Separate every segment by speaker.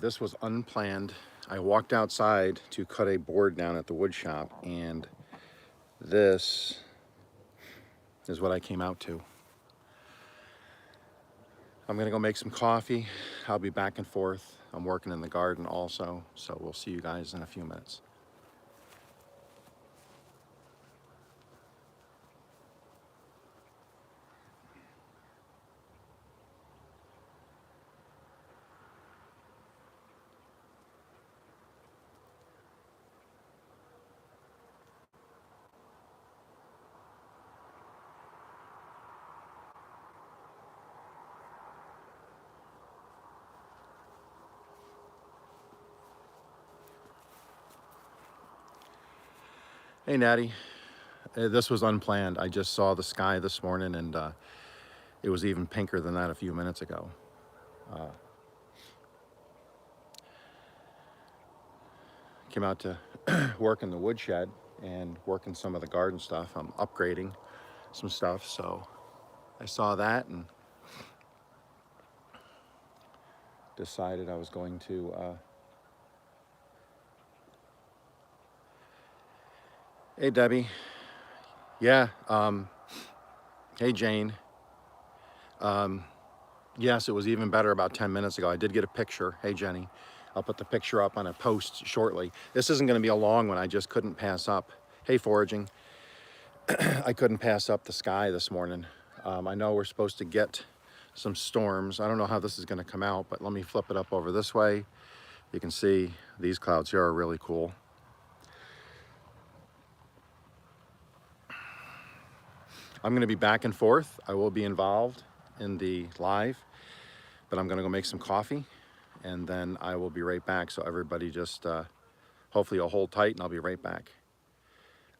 Speaker 1: This was unplanned. I walked outside to cut a board down at the wood shop, and this is what I came out to. I'm gonna go make some coffee. I'll be back and forth. I'm working in the garden also, so we'll see you guys in a few minutes. Hey, Natty. This was unplanned. I just saw the sky this morning, and it was even pinker than that a few minutes ago. Came out to work in the woodshed and working some of the garden stuff. I'm upgrading some stuff, so I saw that and decided I was going to hey, Debbie. Yeah. Hey, Jane. Yes, it was even better about 10 minutes ago. I did get a picture. Hey, Jenny. I'll put the picture up on a post shortly. This isn't going to be a long one. I just couldn't pass up. Hey, foraging. I couldn't pass up the sky this morning. I know we're supposed to get some storms. I don't know how this is going to come out, but let me flip it up over this way. You can see these clouds here are really cool. I'm going to be back and forth. I will be involved in the live, but I'm going to go make some coffee, and then I will be right back. So everybody just hopefully you'll hold tight, and I'll be right back.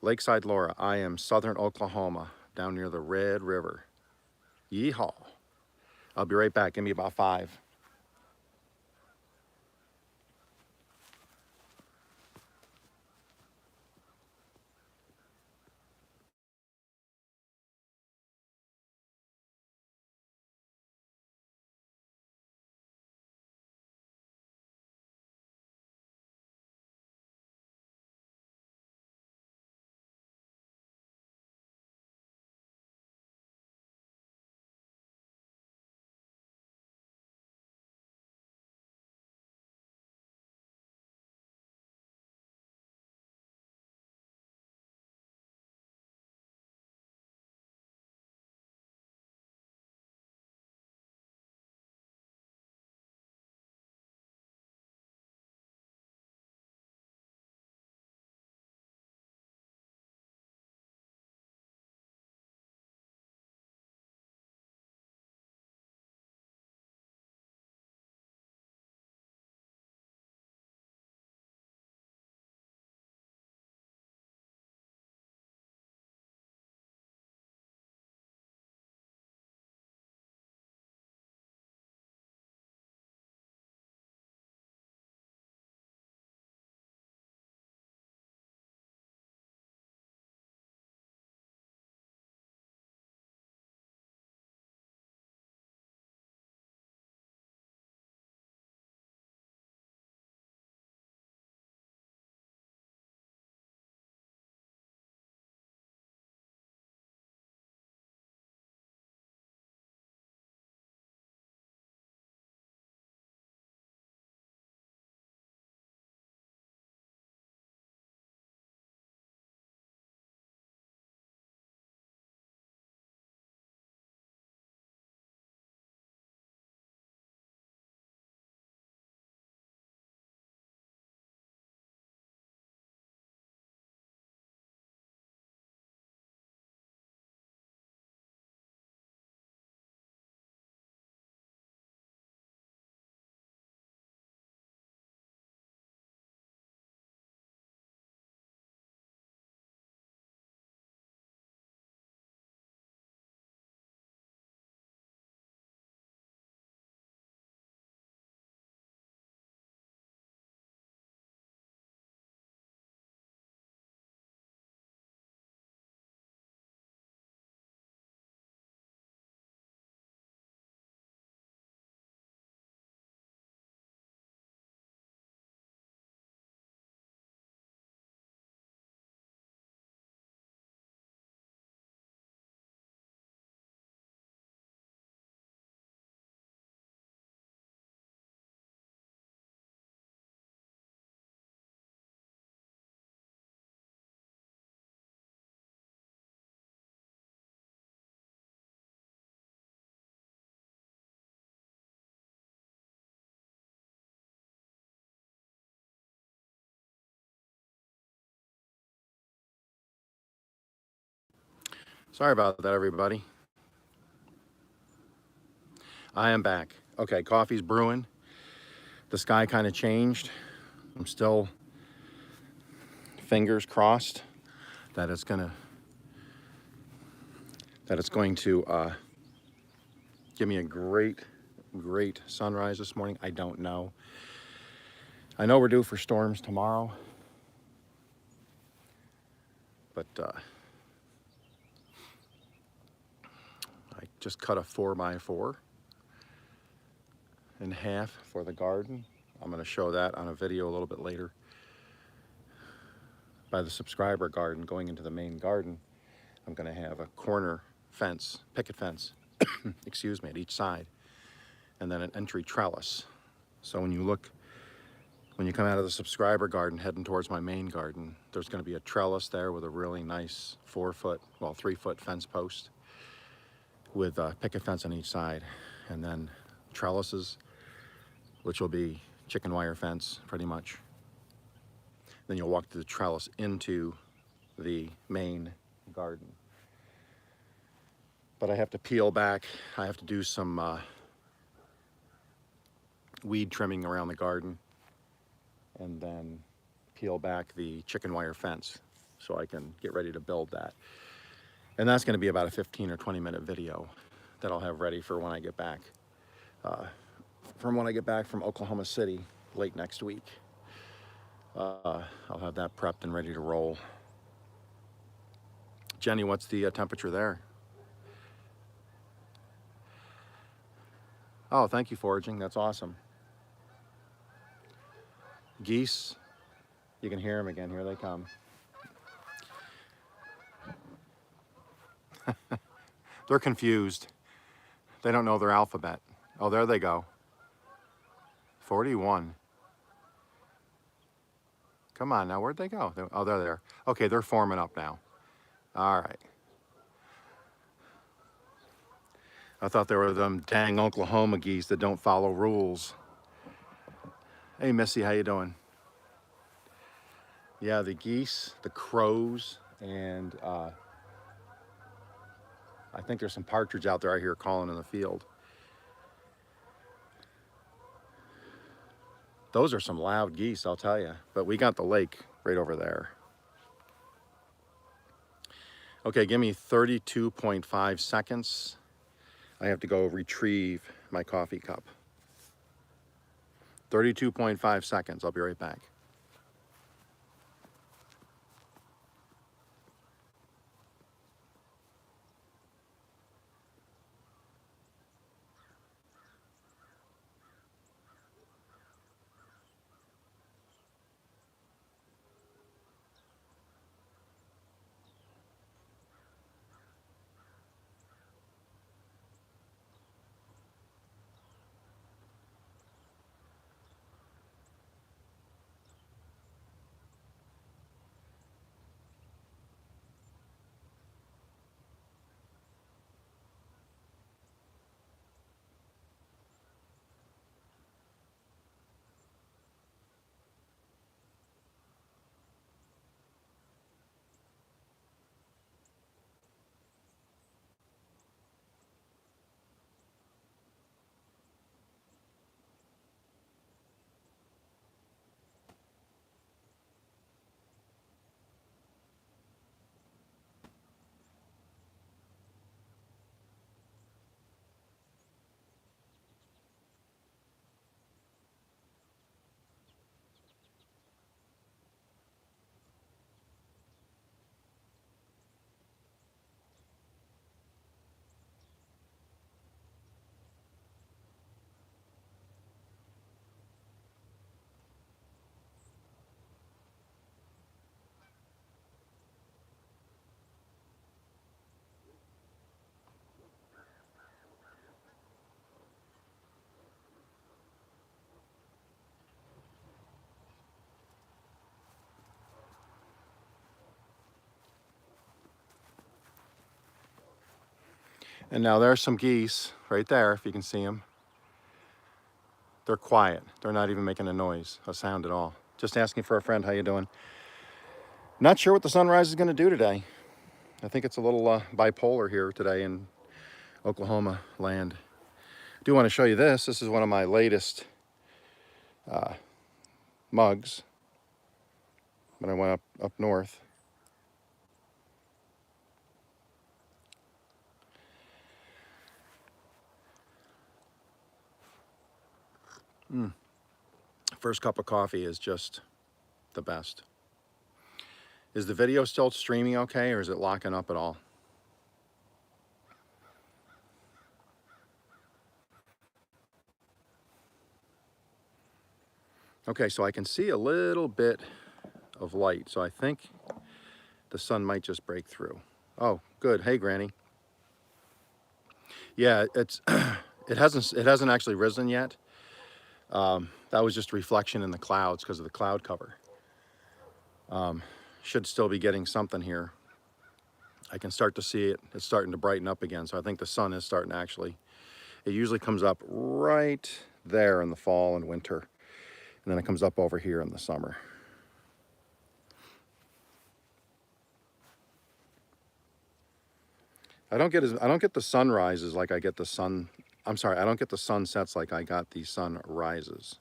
Speaker 1: Lakeside Laura, I am southern Oklahoma, down near the Red River. Yeehaw. I'll be right back. Give me about 5. Sorry about that, everybody. I am back. Okay, coffee's brewing. The sky kind of changed. I'm still fingers crossed that it's going to give me a great sunrise this morning. I don't know. I know we're due for storms tomorrow, but I just cut a 4x4 in half for the garden. I'm going to show that on a video a little bit later. By the subscriber garden going into the main garden, I'm going to have a corner fence, picket fence, excuse me, at each side, and then an entry trellis. So when you come out of the subscriber garden heading towards my main garden, there's going to be a trellis there with a really nice 3-foot fence post with a picket fence on each side, and then trellises, which will be chicken wire fence pretty much. Then you'll walk through the trellis into the main garden. But I have to peel back. I have to do some weed trimming around the garden, and then peel back the chicken wire fence so I can get ready to build that. And that's going to be about a 15 or 20 minute video that I'll have ready for when I get back. From Oklahoma City late next week. I'll have that prepped and ready to roll. Jenny, what's the temperature there? Oh, thank you, foraging. That's awesome. Geese, you can hear them again. Here they come. They're confused. They don't know their alphabet. Oh, there they go. 41. Come on now, where'd they go? Oh, they're there. Okay, they're forming up now. All right. I thought they were them dang Oklahoma geese that don't follow rules. Hey, Missy, how you doing? Yeah, the geese, the crows, and I think there's some partridge out there I hear calling in the field. Those are some loud geese, I'll tell you. But we got the lake right over there. Okay, give me 32.5 seconds. I have to go retrieve my coffee cup. 32.5 seconds. I'll be right back. And now there's some geese right there, if you can see them. They're quiet. They're not even making a noise, a sound at all. Just asking for a friend, how you doing? Not sure what the sunrise is going to do today. I think it's a little bipolar here today in Oklahoma land. I do want to show you this. This is one of my latest mugs when I went up north. First cup of coffee is just the best. Is the video still streaming okay, or is it locking up at all? Okay, so I can see a little bit of light, so I think the sun might just break through. Oh, good. Hey, Granny. Yeah, it's it hasn't actually risen yet. That was just a reflection in the clouds because of the cloud cover. Should still be getting something here. I can start to see it. It's starting to brighten up again, so I think the sun is starting to actually. It usually comes up right there in the fall and winter, and then it comes up over here in the summer. I don't get the sunrises like I get the sun. I'm sorry, I don't get the sunsets like I got the sunrises.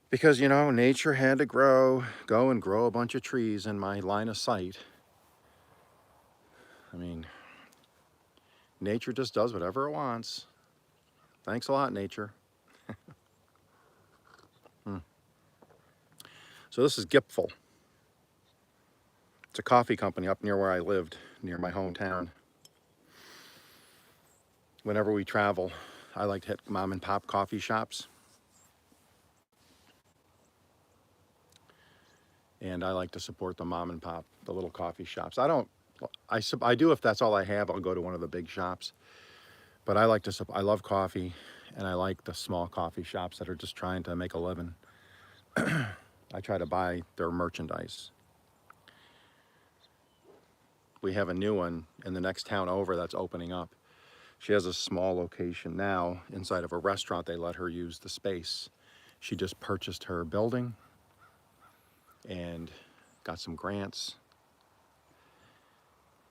Speaker 1: Because, you know, nature had to go and grow a bunch of trees in my line of sight. I mean, nature just does whatever it wants. Thanks a lot, nature. So this is Gipfel. It's a coffee company up near where I lived, near my hometown. Whenever we travel, I like to hit mom and pop coffee shops. And I like to support the mom and pop, the little coffee shops. I do if that's all I have, I'll go to one of the big shops. But I love coffee, and I like the small coffee shops that are just trying to make a living. I try to buy their merchandise. We have a new one in the next town over that's opening up. She has a small location now inside of a restaurant. They let her use the space. She just purchased her building and got some grants.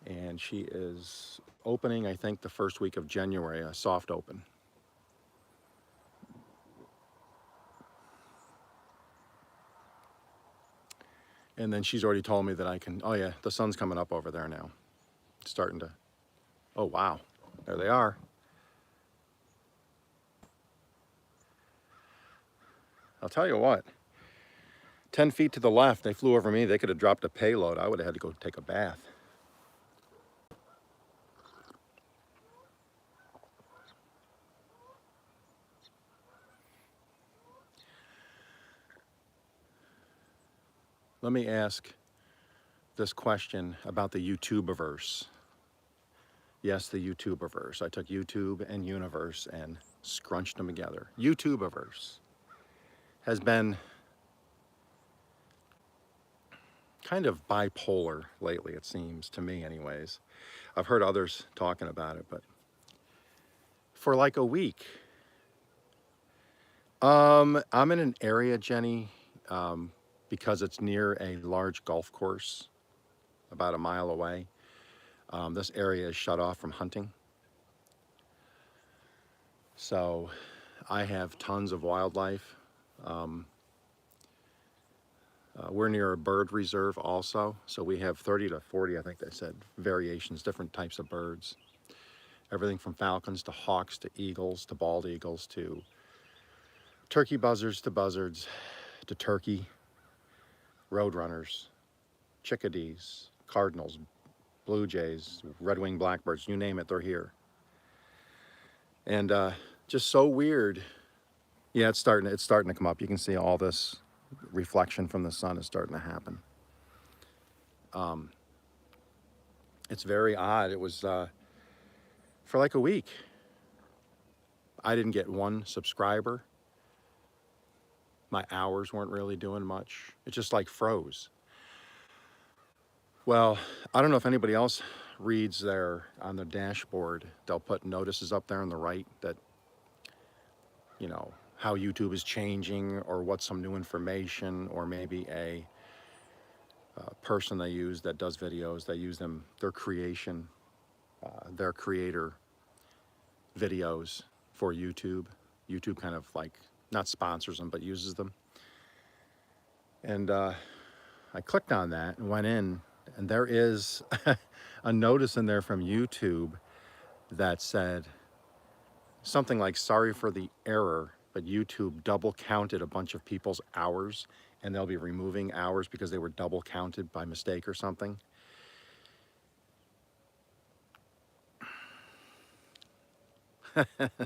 Speaker 1: And she is opening, I think, the first week of January, a soft open. And then she's already told me that I can, oh yeah, the sun's coming up over there now. It's starting to, oh wow, there they are. I'll tell you what, 10 feet to the left, they flew over me. They could have dropped a payload. I would have had to go take a bath. Let me ask this question about the YouTuberverse. Yes, the YouTuberverse. I took YouTube and Universe and scrunched them together. YouTuberverse has been kind of bipolar lately, it seems, to me anyways. I've heard others talking about it, but for like a week. I'm in an area, Jenny, because it's near a large golf course about a mile away. This area is shut off from hunting. So I have tons of wildlife. We're near a bird reserve also. So we have 30 to 40, I think they said, variations, different types of birds. Everything from falcons to hawks to eagles to bald eagles to turkey buzzards to turkey, roadrunners, chickadees, cardinals, blue jays, red-winged blackbirds, you name it, they're here. And just so weird. Yeah, it's starting to come up. You can see all this reflection from the sun is starting to happen. It's very odd. It was for like a week. I didn't get one subscriber. My hours weren't really doing much. It just like froze. Well, I don't know if anybody else reads on their dashboard. They'll put notices up there on the right that, you know, how YouTube is changing or what's some new information or maybe a person they use that does videos. They use them, their creation, their creator videos for YouTube. YouTube kind of like, not sponsors them, but uses them. And I clicked on that and went in, and there is a notice in there from YouTube that said something like, sorry for the error, but YouTube double counted a bunch of people's hours, and they'll be removing hours because they were double counted by mistake or something.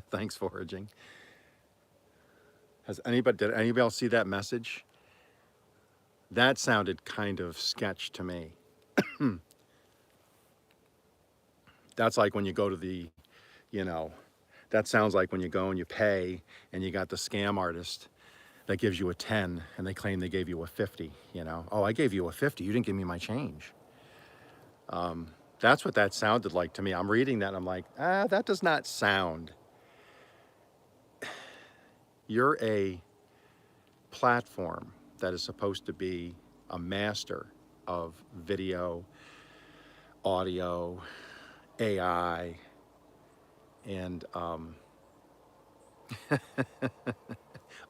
Speaker 1: Thanks, foraging. Did anybody else see that message? That sounded kind of sketch to me. That's like when you go to the, you know, that sounds like when you go and you pay and you got the scam artist that gives you a 10 and they claim they gave you a 50, you know. Oh, I gave you a 50, you didn't give me my change. That's what that sounded like to me. I'm reading that and I'm like, that does not sound. You're a platform that is supposed to be a master of video, audio, AI, and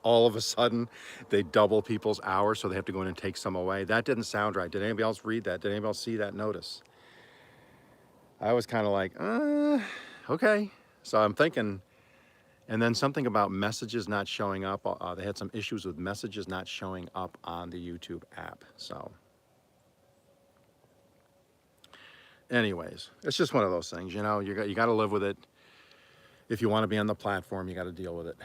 Speaker 1: all of a sudden they double people's hours, so they have to go in and take some away. That didn't sound right. Did anybody else read that? Did anybody else see that notice? I was kind of like, okay. So I'm thinking, and then something about messages not showing up. They had some issues with messages not showing up on the YouTube app. So anyways, it's just one of those things, you know. You got to live with it. If you want to be on the platform, you got to deal with it.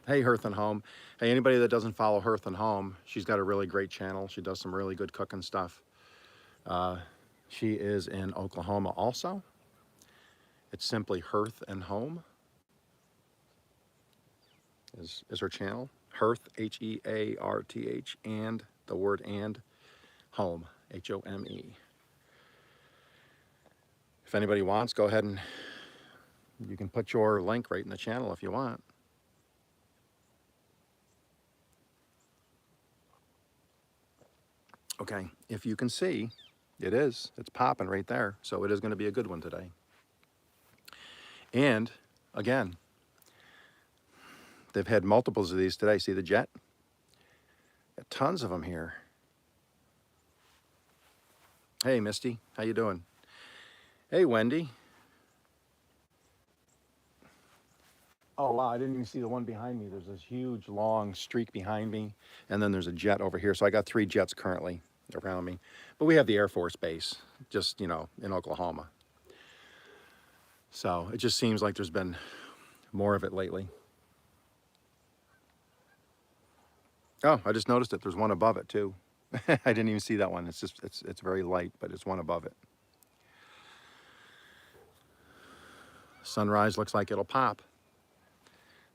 Speaker 1: Hey, Hearth and Home. Hey, anybody that doesn't follow Hearth and Home, she's got a really great channel. She does some really good cooking stuff. She is in Oklahoma also. It's simply Hearth and Home is her channel. Hearth, H-E-A-R-T-H, and the word and, home, H-O-M-E. If anybody wants, go ahead and you can put your link right in the channel if you want. Okay, if you can see, it's popping right there. So it is going to be a good one today. And again, they've had multiples of these today. See the jet? Got tons of them here. Hey, Misty, how you doing? Hey, Wendy. Oh, wow, I didn't even see the one behind me. There's this huge, long streak behind me, and then there's a jet over here. So I got 3 jets currently around me. But we have the Air Force Base, just, you know, in Oklahoma. So it just seems like there's been more of it lately. Oh, I just noticed it. There's one above it, too. I didn't even see that one. It's just, it's very light, but it's one above it. Sunrise looks like it'll pop.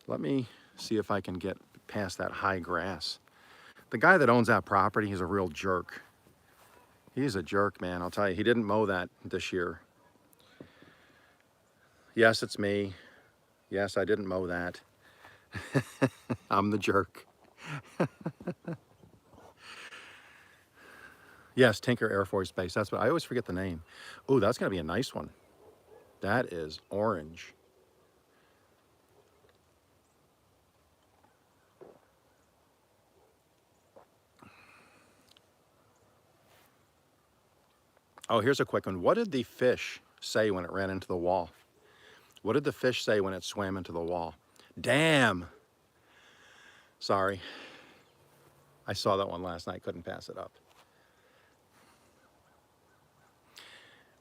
Speaker 1: Let me see if I can get past that high grass. The guy that owns that property, he's a real jerk. He's a jerk, man. I'll tell you, he didn't mow that this year. Yes, it's me. Yes, I didn't mow that. I'm the jerk. Yes, Tinker Air Force Base. That's what I always forget the name. Oh, that's gonna be a nice one. That is orange. Oh, here's a quick one. What did the fish say when it ran into the wall? What did the fish say when it swam into the wall? Damn. Sorry. I saw that one last night, couldn't pass it up.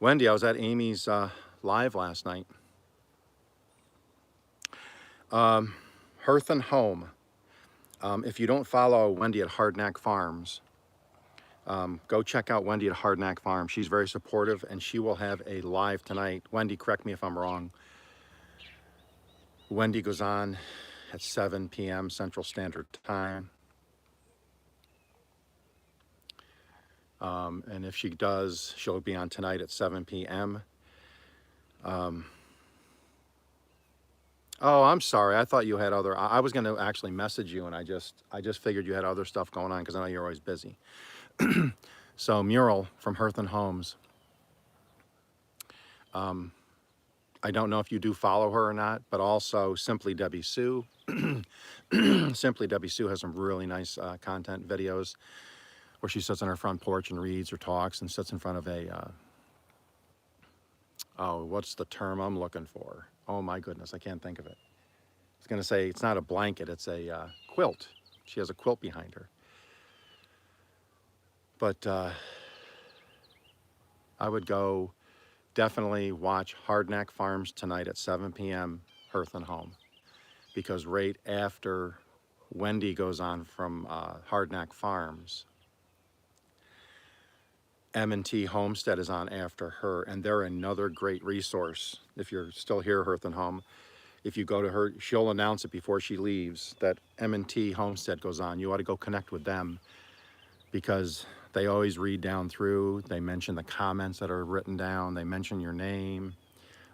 Speaker 1: Wendy, I was at Amy's live last night. Hearth and Home. If you don't follow Wendy at Hardknack Farms, go check out Wendy at Hardknack Farm. She's very supportive, and she will have a live tonight. Wendy, correct me if I'm wrong. Wendy goes on at 7 p.m. Central Standard Time. And if she does, she'll be on tonight at 7 p.m. Oh, I'm sorry. I thought you had other. I was going to actually message you, and I just figured you had other stuff going on because I know you're always busy. So Mural from Hearth and Homes. I don't know if you do follow her or not, but also Simply Debbie Sue. Simply Debbie Sue has some really nice content videos where she sits on her front porch and reads or talks and sits in front of a, oh, what's the term I'm looking for? Oh my goodness, I can't think of it. I was gonna say it's not a blanket, it's a quilt. She has a quilt behind her. But I would go definitely watch Hardknack Farms tonight at 7 p.m. Hearth and Home, because right after Wendy goes on from Hardknack Farms, M&T Homestead is on after her, and they're another great resource. If you're still here, Hearth and Home, if you go to her, she'll announce it before she leaves that M&T Homestead goes on. You ought to go connect with them, because they always read down through. They mention the comments that are written down. They mention your name.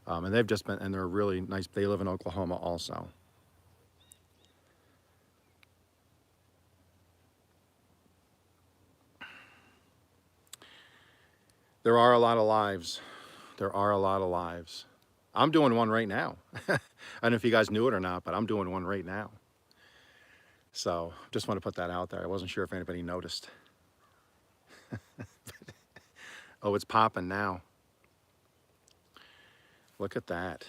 Speaker 1: And they've just been, and they're really nice. They live in Oklahoma also. There are a lot of lives. There are a lot of lives. I'm doing one right now. I don't know if you guys knew it or not, but I'm doing one right now. So just want to put that out there. I wasn't sure if anybody noticed. Oh, it's popping now. Look at that.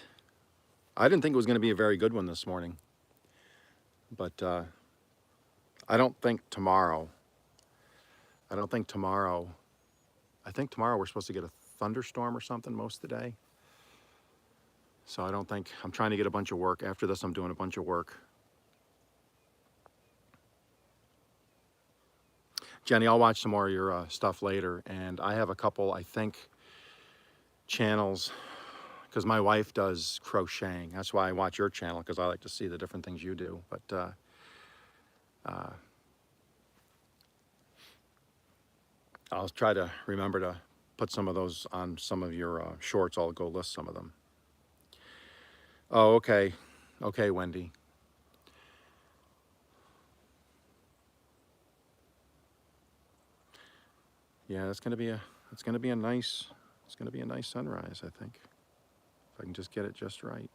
Speaker 1: I didn't think it was going to be a very good one this morning. But I don't think tomorrow. I think tomorrow we're supposed to get a thunderstorm or something most of the day. So I don't think, I'm trying to get a bunch of work. After this, I'm doing a bunch of work. Jenny, I'll watch some more of your stuff later. And I have a couple, I think, channels, because my wife does crocheting. That's why I watch your channel, because I like to see the different things you do. But I'll try to remember to put some of those on some of your shorts. I'll go list some of them. Oh, okay. Okay, Wendy. Yeah, it's gonna be a nice sunrise, I think. If I can just get it just right.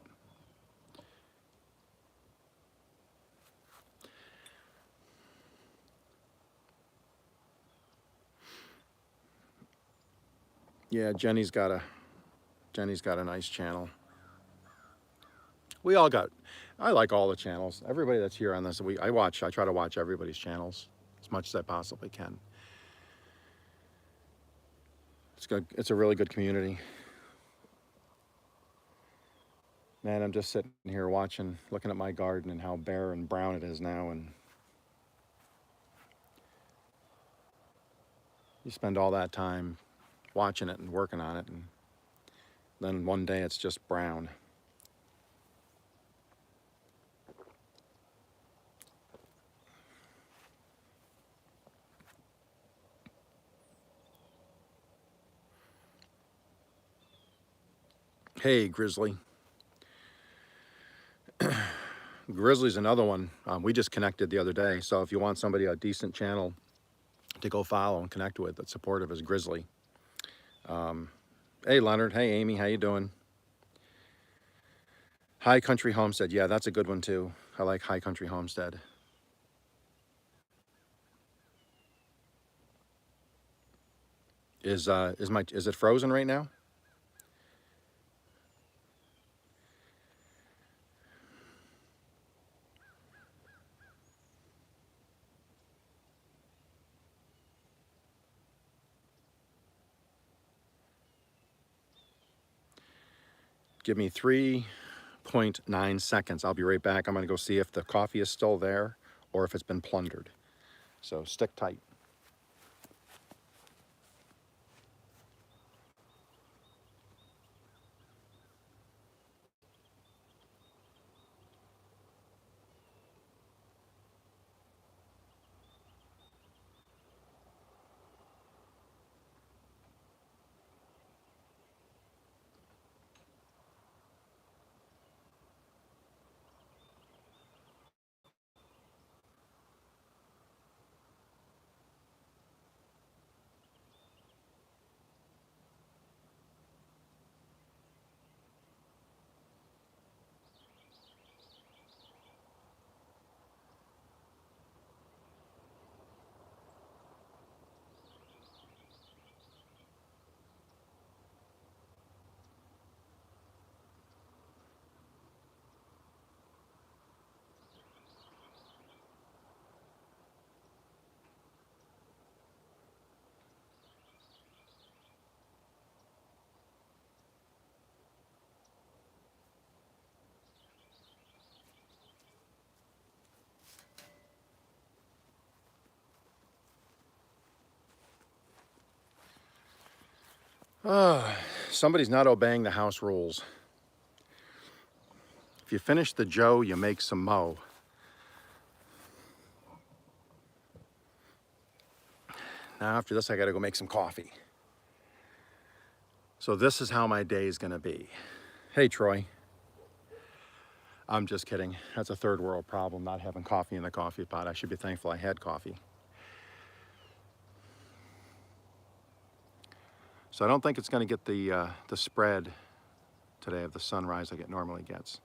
Speaker 1: Yeah, Jenny's got a nice channel. We all got, I like all the channels. Everybody that's here on this, I try to watch everybody's channels as much as I possibly can. It's good. It's a really good community. Man, I'm just sitting here watching, looking at my garden and how bare and brown it is now, and you spend all that time watching it and working on it, and then one day it's just brown. Hey, Grizzly. Grizzly's another one. We just connected the other day, so if you want somebody, a decent channel to go follow and connect with that's supportive, is Grizzly. Hey, Leonard. Hey, Amy. How you doing? High Country Homestead. Yeah, that's a good one too. I like High Country Homestead. Is it frozen right now? Give me 3.9 seconds. I'll be right back. I'm going to go see if the coffee is still there or if it's been plundered. So stick tight. Somebody's not obeying the house rules. If you finish the Joe, you make some Mo. Now after this, I gotta go make some coffee. So this is how my day is gonna be. Hey, Troy. I'm just kidding. That's a third world problem, not having coffee in the coffee pot. I should be thankful I had coffee. So I don't think it's gonna get the spread today of the sunrise like it normally gets.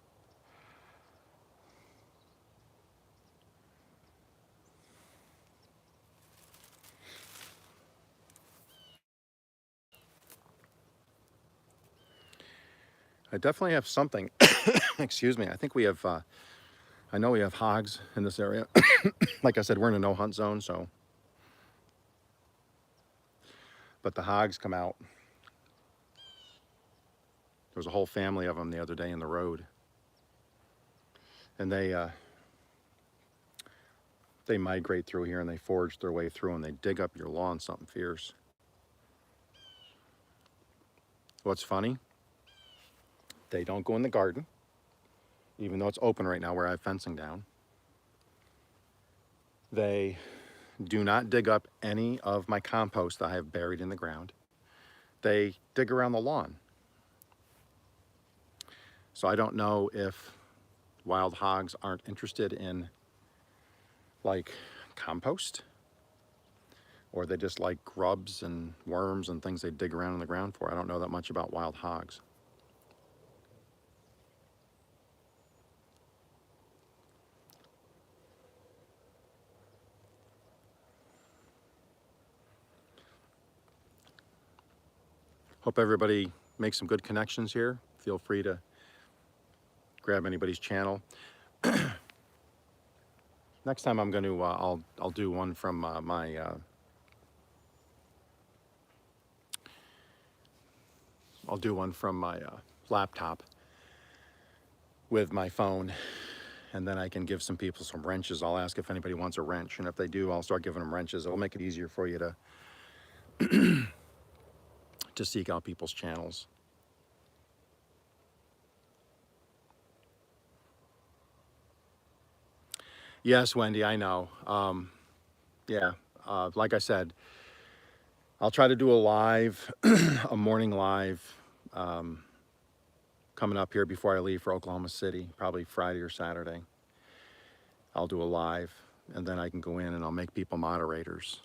Speaker 1: I definitely have something. Excuse me. I think we have, I know we have hogs in this area. Like I said, we're in a no hunt zone, so. But the hogs come out. There was a whole family of them the other day in the road. And they migrate through here and they forage their way through and they dig up your lawn something fierce. What's funny? They don't go in the garden, even though it's open right now where I have fencing down. They do not dig up any of my compost that I have buried in the ground. They dig around the lawn. So I don't know if wild hogs aren't interested in like compost, or they just like grubs and worms and things they dig around in the ground for. I don't know that much about wild hogs. Hope everybody makes some good connections here. Feel free to grab anybody's channel. Next time I'm going to, I'll do one from my laptop with my phone, and then I can give some people some wrenches. I'll ask if anybody wants a wrench, and if they do, I'll start giving them wrenches. It'll make it easier for you to to seek out people's channels. Yes, Wendy, I know. Yeah, like I said, I'll try to do a live, a morning live, coming up here before I leave for Oklahoma City, probably Friday or Saturday. I'll do a live, and then I can go in and I'll make people moderators.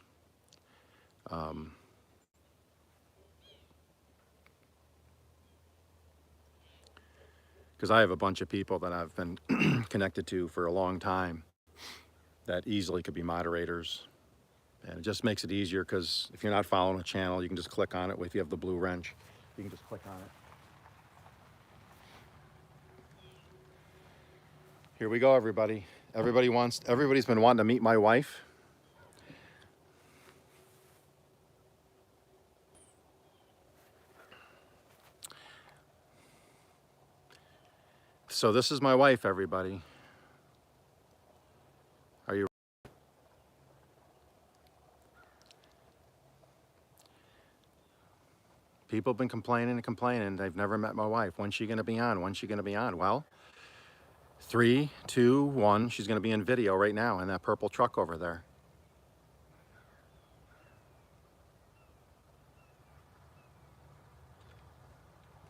Speaker 1: Because I have a bunch of people that I've been connected to for a long time that easily could be moderators. And it just makes it easier because if you're not following a channel, you can just click on it. If you have the blue wrench, you can just click on it. Here we go, everybody. Everybody's been wanting to meet my wife. So this is my wife, everybody. Are you? People have been complaining and complaining. They've never met my wife. When's she going to be on? When's she going to be on? Well, 3, 2, 1. She's going to be in video right now in that purple truck over there.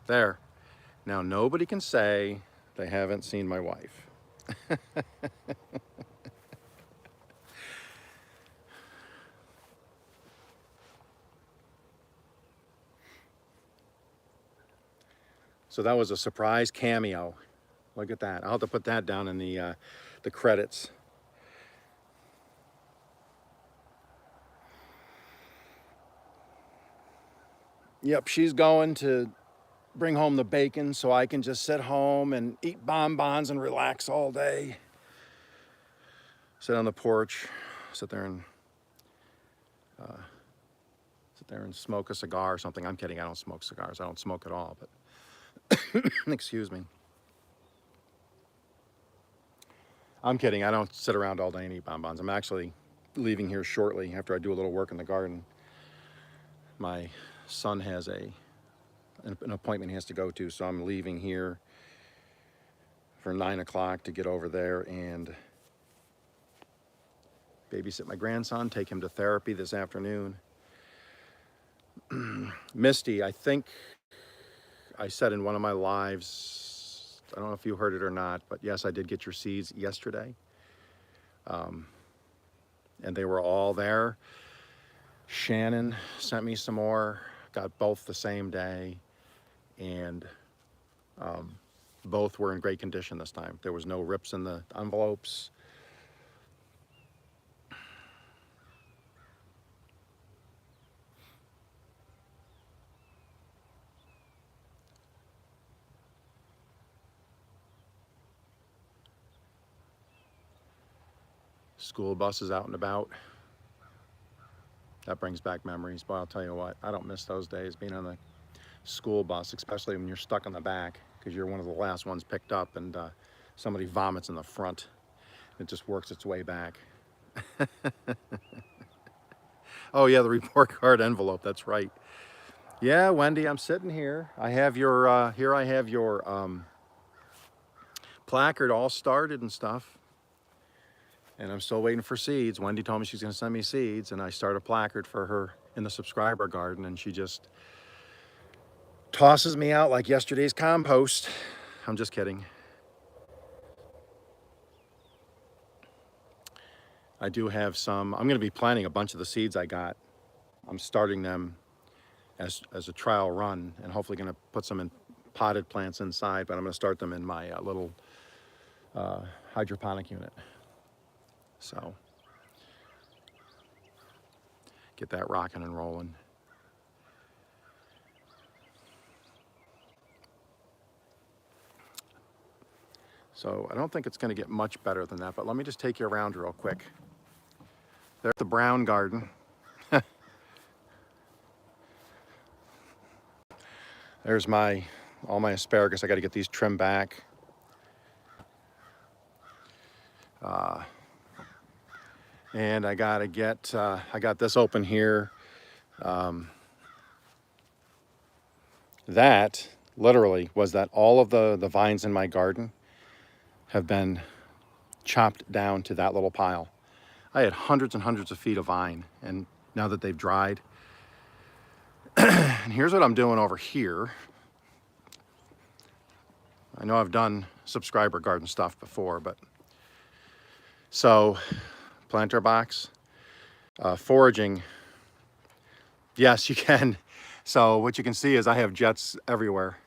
Speaker 1: There. Now, nobody can say they haven't seen my wife. So that was a surprise cameo. Look at that. I'll have to put that down in the credits. Yep, she's going to bring home the bacon so I can just sit home and eat bonbons and relax all day. Sit on the porch, sit there and smoke a cigar or something. I'm kidding, I don't smoke cigars. I don't smoke at all, but excuse me. I'm kidding, I don't sit around all day and eat bonbons. I'm actually leaving here shortly after I do a little work in the garden. My son has a an appointment he has to go to. So I'm leaving here for 9 o'clock to get over there and babysit my grandson, take him to therapy this afternoon. Misty, I think I said in one of my lives, I don't know if you heard it or not, but yes, I did get your seeds yesterday. And they were all there. Shannon sent me some more, got both the same day, and both were in great condition this time. There was no rips in the envelopes. School buses out and about. That brings back memories. But I'll tell you what, I don't miss those days being on the school bus, especially when you're stuck in the back because you're one of the last ones picked up and somebody vomits in the front. It just works its way back. Oh yeah, the report card envelope, that's right. Yeah, Wendy, I'm sitting here. I have your, I have your placard all started and stuff. And I'm still waiting for seeds. Wendy told me she's gonna send me seeds, and I started a placard for her in the subscriber garden, and she just tosses me out like yesterday's compost. I'm just kidding. I do have some, I'm gonna be planting a bunch of the seeds I got. I'm starting them as a trial run, and hopefully gonna put some in potted plants inside, but I'm gonna start them in my little hydroponic unit. So, get that rocking and rolling. So I don't think it's gonna get much better than that, but let me just take you around real quick. There's the brown garden. There's all my asparagus. I gotta get these trimmed back. And I gotta get, I got this open here. That literally was that all of the vines in my garden have been chopped down to that little pile. I had hundreds and hundreds of feet of vine, and now that they've dried. And here's what I'm doing over here. I know I've done subscriber garden stuff before, but so planter box, foraging. Yes, you can. So what you can see is I have jets everywhere.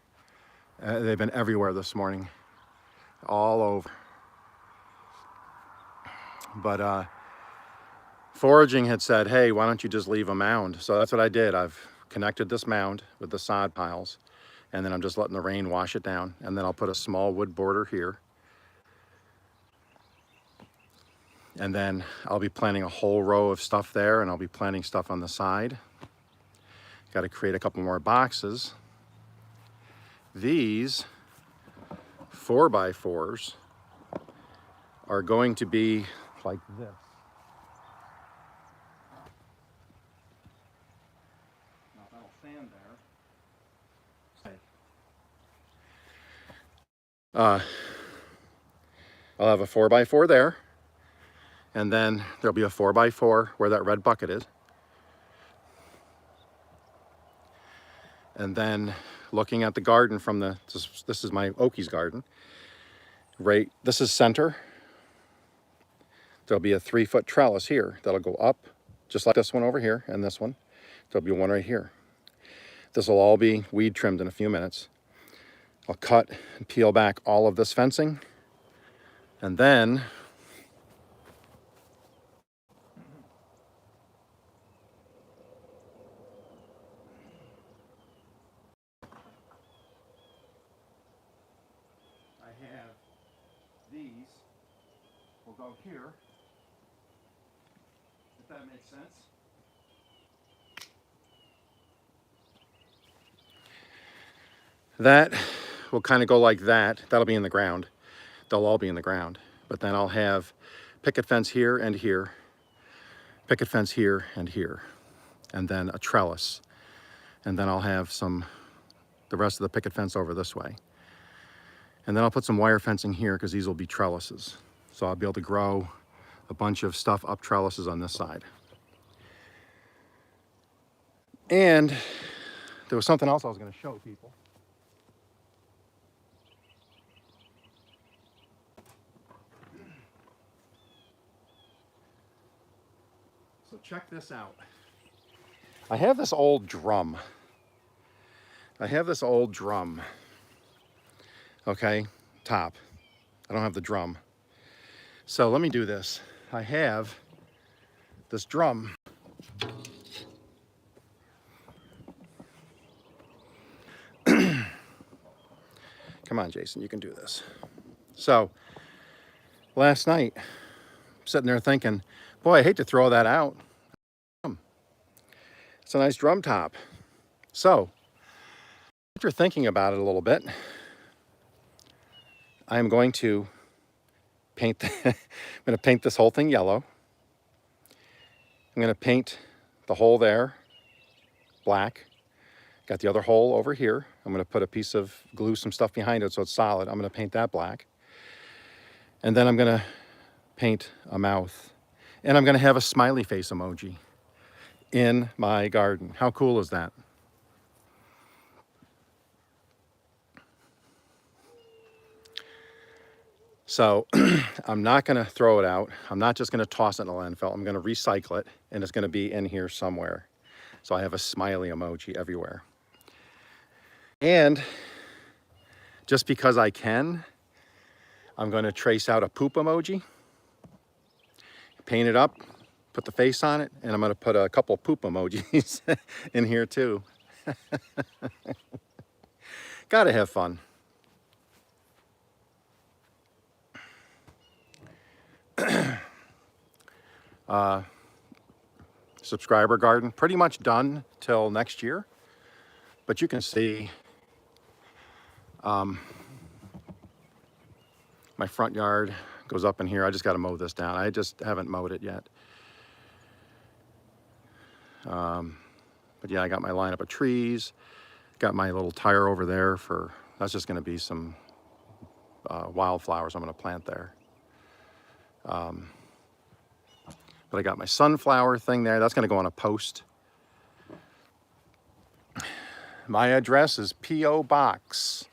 Speaker 1: They've been everywhere this morning, all over. But foraging had said, hey, why don't you just leave a mound? So that's what I did. I've connected this mound with the sod piles, and then I'm just letting the rain wash it down. And then I'll put a small wood border here. And then I'll be planting a whole row of stuff there, and I'll be planting stuff on the side. Got to create a couple more boxes. These 4x4s are going to be like this. Now that'll stand there. I'll have a 4x4 there. And then there'll be a 4x4 where that red bucket is. And then looking at the garden from this is my Okies garden. Right, this is center. There'll be a 3-foot trellis here that'll go up, just like this one over here and this one. There'll be one right here. This will all be weed trimmed in a few minutes. I'll cut and peel back all of this fencing, and then these will go here, if that makes sense. That will kind of go like that. That'll be in the ground. They'll all be in the ground. But then I'll have picket fence here and here, picket fence here and here, and then a trellis. And then I'll have some the rest of the picket fence over this way. And then I'll put some wire fencing here because these will be trellises. So I'll be able to grow a bunch of stuff up trellises on this side. And there was something else I was going to show people. So check this out. I have this old drum. Okay, top. I don't have the drum. So let me do this. I have this drum. Come on, Jason, you can do this. So last night, I'm sitting there thinking, boy, I hate to throw that out. It's a nice drum top. So after thinking about it a little bit, I'm going to paint, I'm going to paint this whole thing yellow. I'm going to paint the hole there black. Got the other hole over here. I'm going to put a piece of glue, some stuff behind it so it's solid. I'm going to paint that black. And then I'm going to paint a mouth. And I'm going to have a smiley face emoji in my garden. How cool is that? So I'm not going to throw it out. I'm not just going to toss it in the landfill. I'm going to recycle it, and it's going to be in here somewhere. So I have a smiley emoji everywhere. And just because I can, I'm going to trace out a poop emoji, paint it up, put the face on it, and I'm going to put a couple poop emojis in here too. Gotta have fun. Subscriber garden, pretty much done till next year. But you can see my front yard goes up in here. I just got to mow this down. I just haven't mowed it yet. But yeah, I got my lineup of trees. Got my little tire over there for, that's just going to be some wildflowers I'm going to plant there. But I got my sunflower thing there. That's going to go on a post. My address is P.O. Box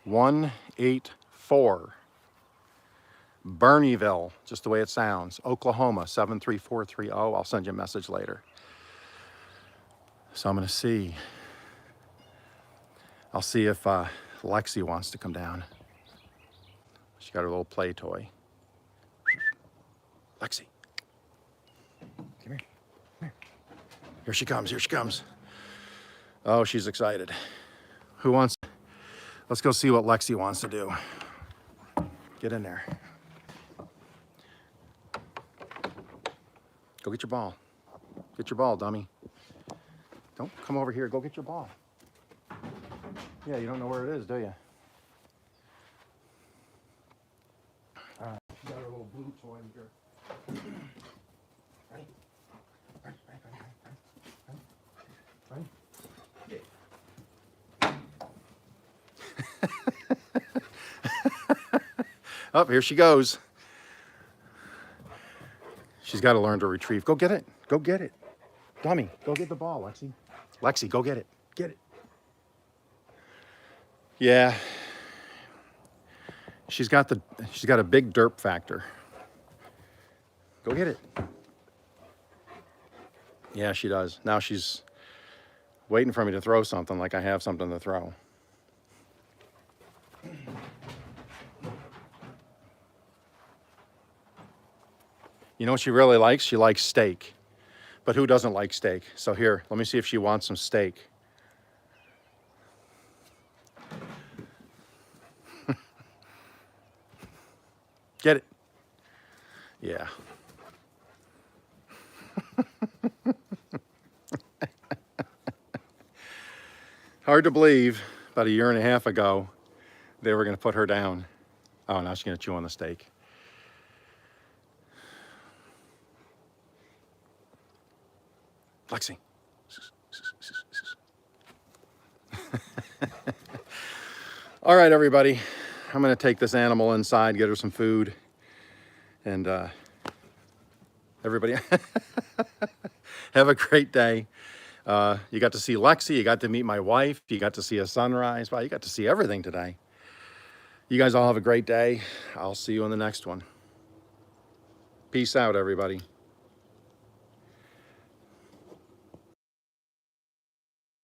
Speaker 1: 184, Bernieville, just the way it sounds, Oklahoma 73430. I'll send you a message later. So I'm going to see. I'll see if Lexi wants to come down. She got her little play toy. Lexi. Come here. Come here. Here she comes. Here she comes. Oh, she's excited. Who wants? Let's go see what Lexi wants to do. Get in there. Go get your ball. Get your ball, dummy. Don't come over here. Go get your ball. Yeah, you don't know where it is, do you? All right, she got her little blue toy in here. Ready? Ready, ready, ready, ready, ready. Oh, here she goes. She's got to learn to retrieve. Go get it. Go get it. Dummy, go get the ball, Lexi. Lexi, go get it. Get it. Yeah. She's got a big derp factor. Go get it. Yeah, she does. Now she's waiting for me to throw something like I have something to throw. You know what she really likes? She likes steak. But who doesn't like steak? So here, let me see if she wants some steak. Get it. Yeah. Hard to believe, about a year and a half ago, they were going to put her down. Oh, now she's going to chew on the steak. Lexi. All right, everybody. I'm going to take this animal inside, get her some food. And everybody have a great day. You got to see Lexi. You got to meet my wife. You got to see a sunrise. Wow, you got to see everything today. You guys all have a great day. I'll see you on the next one. Peace out, everybody.